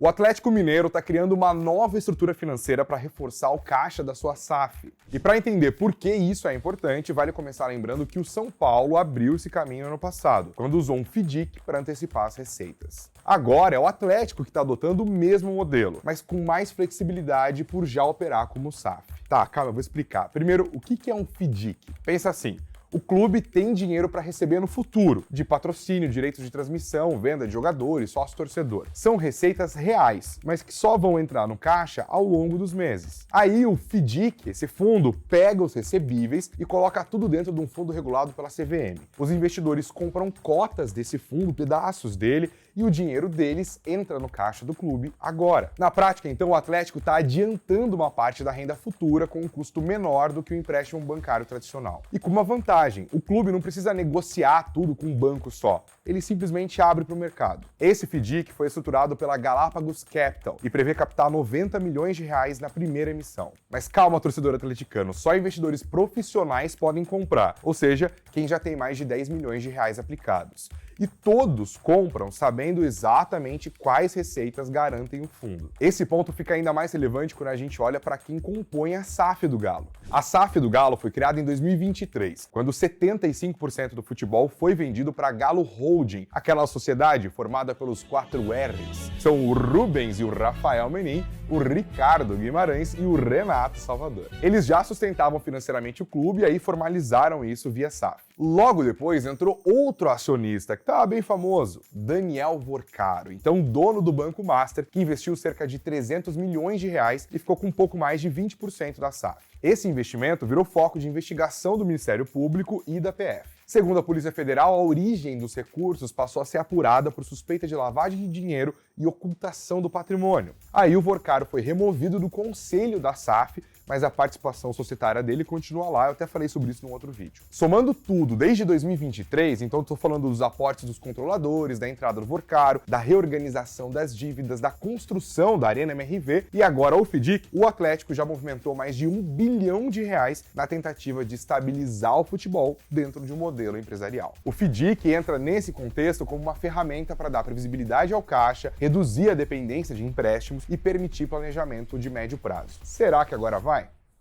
O Atlético Mineiro está criando uma nova estrutura financeira para reforçar o caixa da sua SAF. E para entender por que isso é importante, vale começar lembrando que o São Paulo abriu esse caminho ano passado, quando usou um FDIC para antecipar as receitas. Agora é o Atlético que está adotando o mesmo modelo, mas com mais flexibilidade por já operar como SAF. Tá, calma, eu vou explicar. Primeiro, o que é um FDIC? Pensa assim. O clube tem dinheiro para receber no futuro, de patrocínio, direitos de transmissão, venda de jogadores, sócio-torcedor. São receitas reais, mas que só vão entrar no caixa ao longo dos meses. Aí o FDIC, esse fundo, pega os recebíveis e coloca tudo dentro de um fundo regulado pela CVM. Os investidores compram cotas desse fundo, pedaços dele, e o dinheiro deles entra no caixa do clube agora. Na prática, então, o Atlético está adiantando uma parte da renda futura com um custo menor do que o empréstimo bancário tradicional. E com uma vantagem, o clube não precisa negociar tudo com um banco só. Ele simplesmente abre para o mercado. Esse FDIC foi estruturado pela Galápagos Capital e prevê captar 90 milhões de reais na primeira emissão. Mas calma, torcedor atleticano, só investidores profissionais podem comprar, ou seja, quem já tem mais de 10 milhões de reais aplicados. E todos compram sabendo exatamente quais receitas garantem o fundo. Esse ponto fica ainda mais relevante quando a gente olha para quem compõe a SAF do Galo. A SAF do Galo foi criada em 2023, quando 75% do futebol foi vendido para a Galo Holding, aquela sociedade formada pelos 4 R's. São o Rubens e o Rafael Menin, o Ricardo Guimarães e o Renato Salvador. Eles já sustentavam financeiramente o clube e aí formalizaram isso via SAF. Logo depois entrou outro acionista que estava bem famoso, Daniel Vorcaro, então dono do Banco Master, que investiu cerca de 300 milhões de reais e ficou com um pouco mais de 20% da SAF. Esse investimento virou foco de investigação do Ministério Público e da PF. Segundo a Polícia Federal, a origem dos recursos passou a ser apurada por suspeita de lavagem de dinheiro e ocultação do patrimônio. Aí o Vorcaro foi removido do conselho da SAF, mas a participação societária dele continua lá, eu até falei sobre isso num outro vídeo. Somando tudo, desde 2023, então estou falando dos aportes dos controladores, da entrada do Vorcaro, da reorganização das dívidas, da construção da Arena MRV e agora o FDIC, o Atlético já movimentou mais de R$1 bilhão na tentativa de estabilizar o futebol dentro de um modelo empresarial. O FDIC entra nesse contexto como uma ferramenta para dar previsibilidade ao caixa, reduzir a dependência de empréstimos e permitir planejamento de médio prazo. Será que agora vai?